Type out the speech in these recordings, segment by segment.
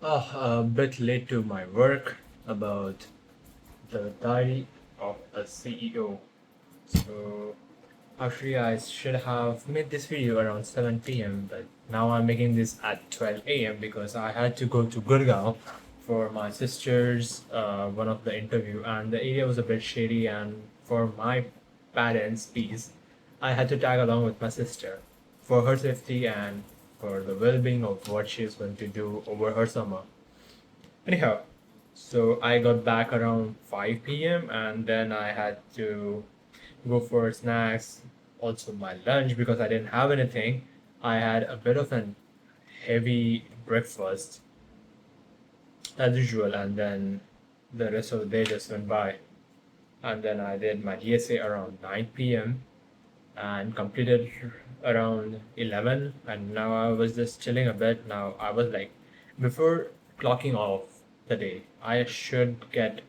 A bit late to my work about the diary of a CEO. So actually, I should have made this video around 7 p.m. But now I'm making this at 12 a.m. because I had to go to Gurgaon for my sister's one of the interview, and the area was a bit shady. And for my parents' peace, I had to tag along with my sister for her safety and for the well-being of what she is going to do over her summer. Anyhow, so I got back around 5 p.m. and then I had to go for snacks, also my lunch because I didn't have anything. I had a bit of an heavy breakfast as usual, and then the rest of the day just went by. And then I did my DSA around 9 p.m. and completed around 11. And now I was just chilling a bit. Now I was like, before clocking off the day, I should get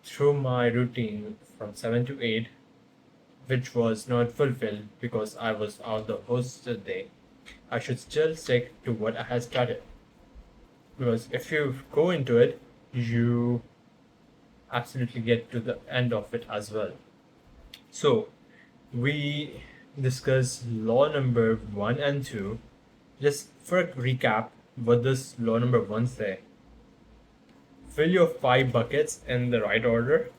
through my routine from 7 to 8, which was not fulfilled because I was out the host day. I should still stick to what I had started. Because if you go into it, you absolutely get to the end of it as well. So, we discuss law number one and two. Just for a recap, what does law number one say? Fill your five buckets in the right order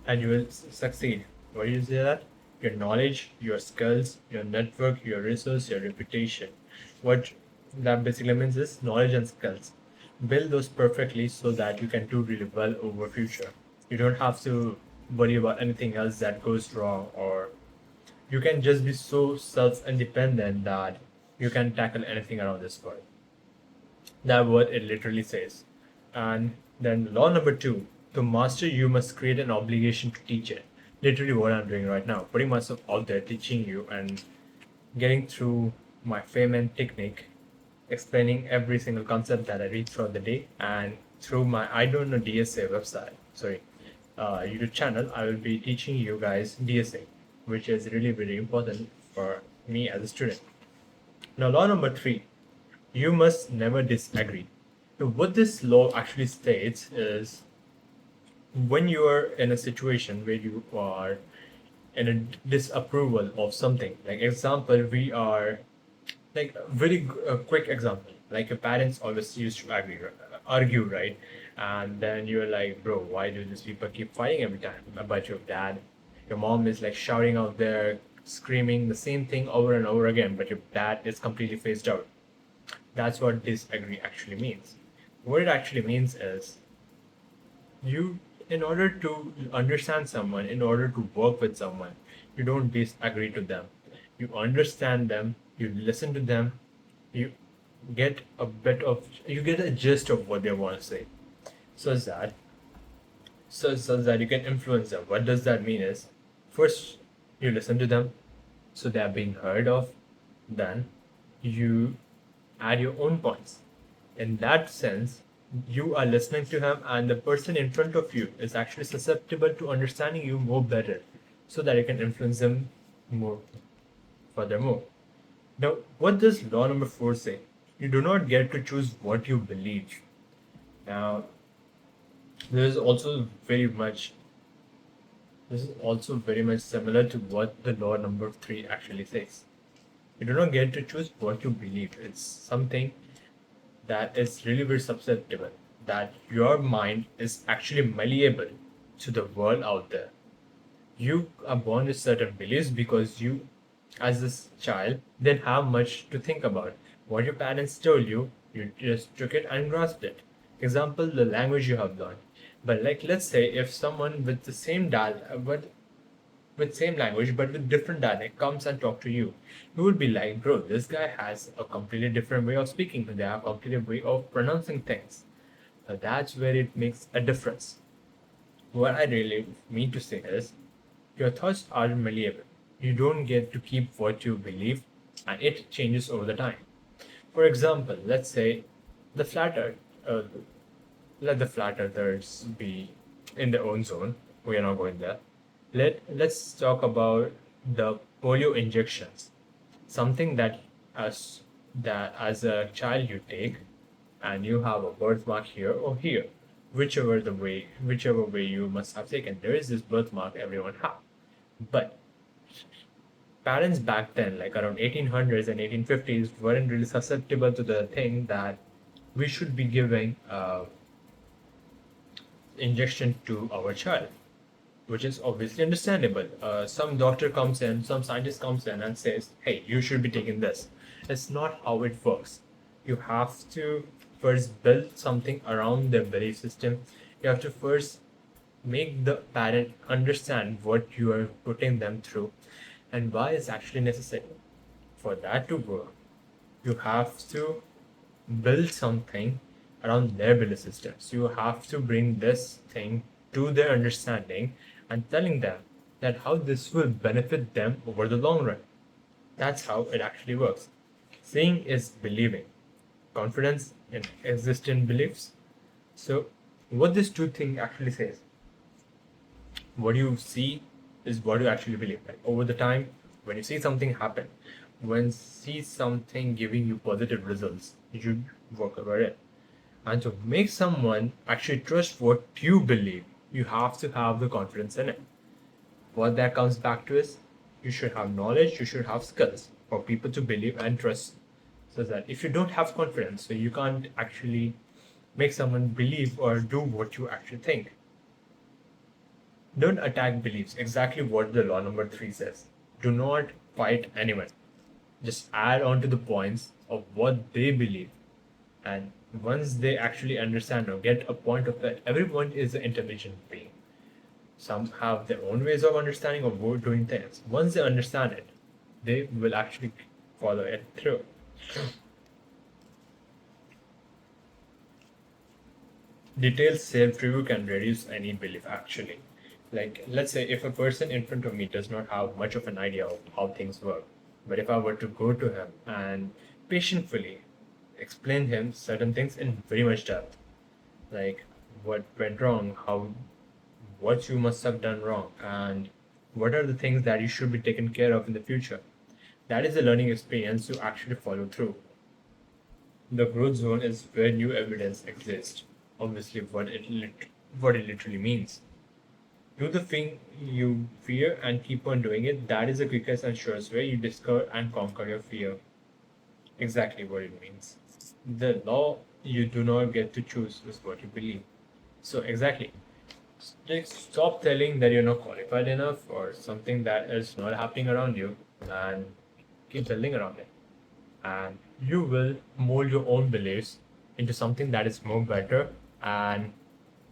and you will succeed. What do you say that? Your knowledge, your skills, your network, your resource, your reputation. What that basically means is knowledge and skills. Build those perfectly so that you can do really well over future. You don't have to worry about anything else that goes wrong, or you can just be so self-independent that you can tackle anything around this world. That's what it literally says. And then law number two, to master you must create an obligation to teach it. Literally what I'm doing right now. Putting myself out there, teaching you and getting through my Feynman technique, explaining every single concept that I read throughout the day, and through my I don't know DSA website, YouTube channel, I will be teaching you guys DSA, which is really very important for me as a student. Now, law number three, you must never disagree. So what this law actually states is when you are in a situation where you are in a disapproval of something, like example, we are like a quick example, like your parents always used to argue, right? And then you're like, bro, why do these people keep fighting every time? About your dad, your mom is like shouting out there, screaming the same thing over and over again, but your dad is completely phased out. That's what disagree actually means. What it actually means is you, in order to understand someone, in order to work with someone, you don't disagree to them. You understand them, you listen to them, you you get a gist of what they want to say. So that so that you can influence them. What does that mean is first you listen to them so they are being heard of, then you add your own points. In that sense, you are listening to him, and the person in front of you is actually susceptible to understanding you more better so that you can influence them more furthermore. Now, what does law number four say? You do not get to choose what you believe. Now, this is also very much this is also very much similar to what the law number three actually says. You do not get to choose what you believe. It's something that is really very susceptible, that your mind is actually malleable to the world out there. You are born with certain beliefs because you, as this child, didn't have much to think about. What your parents told you, you just took it and grasped it. Example, the language you have learned. But like, let's say if someone with the same but with same language but with different dialect comes and talk to you, you will be like, bro, this guy has a completely different way of speaking. They have a completely way of pronouncing things. So that's where it makes a difference. What I really mean to say is, your thoughts are malleable. You don't get to keep what you believe, and it changes over the time. For example, let's say the flat earth, uh, let the flat earthers be in their own zone. We are not going there. Let's talk about the polio injections. Something that as a child you take, and you have a birthmark here or here, whichever way you must have taken. There is this birthmark everyone have, but parents back then, like around 1800s and 1850s, weren't really susceptible to the thing that we should be giving injection to our child, which is obviously understandable. Some doctor comes in, some scientist comes in and says, hey, you should be taking this. It's not how it works. You have to first build something around their belief system. You have to first make the parent understand what you are putting them through and why it's actually necessary. For that to work, you have to build something around their belief systems. You have to bring this thing to their understanding and telling them that how this will benefit them over the long run. That's how it actually works. Seeing is believing. Confidence in existing beliefs. So, what this two thing actually says, what you see is what you actually believe. Like over the time, when you see something happen, when see something giving you positive results, you should work over it. And to make someone actually trust what you believe, you have to have the confidence in it. What that comes back to is you should have knowledge, you should have skills for people to believe and trust. So that if you don't have confidence, so you can't actually make someone believe or do what you actually think. Don't attack beliefs. Exactly what the law number 3 says. Do not fight anyone. Just add on to the points of what they believe. And once they actually understand or get a point of that, everyone is an intelligent being. Some have their own ways of understanding or doing things. Once they understand it, they will actually follow it through. Detailed self-review can reduce any belief actually. Like, let's say if a person in front of me does not have much of an idea of how things work, but if I were to go to him and patiently explain him certain things in very much depth, like what went wrong, what you must have done wrong, and what are the things that you should be taken care of in the future. That is a learning experience to actually follow through. The growth zone is where new evidence exists. Obviously, what it literally means. Do the thing you fear and keep on doing it. That is the quickest and surest way you discover and conquer your fear. Exactly what it means. The law you do not get to choose is what you believe. So, exactly. Just stop telling that you're not qualified enough or something that is not happening around you and keep building around it. And you will mold your own beliefs into something that is more better and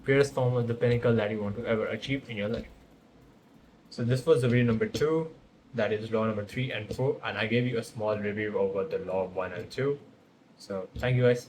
purest form of the pinnacle that you want to ever achieve in your life. So this was the video number 2, that is law number 3 and 4, and I gave you a small review over the law 1 and 2. So thank you guys.